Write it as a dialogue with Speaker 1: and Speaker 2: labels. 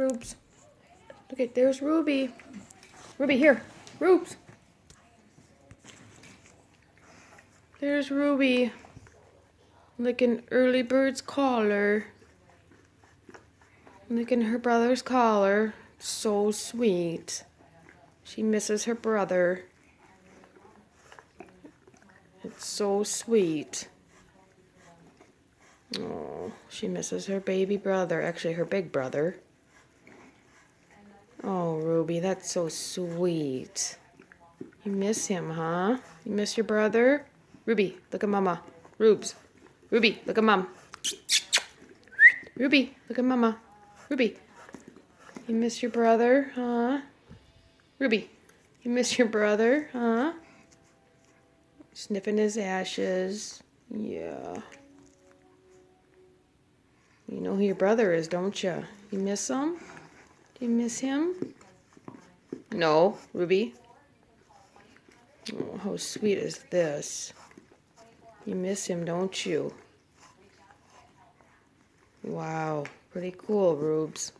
Speaker 1: Rubes. Look at, there's Ruby. Ruby, here. Rubes. There's Ruby. Licking early bird's collar. Licking her brother's collar. So sweet. She misses her brother. It's so sweet. Oh, she misses her baby brother. Actually, her big brother. Oh, Ruby, that's so sweet. You miss him, huh? You miss your brother? Ruby, look at Mama. Rubes. Ruby, look at Mom. Ruby, look at Mama. Ruby, you miss your brother, huh? Ruby, you miss your brother, huh? Sniffing his ashes. Yeah. You know who your brother is, don't you? You miss him? Do you miss him? No, Ruby. Oh, how sweet is this? You miss him, don't you? Wow, pretty cool, Rubes.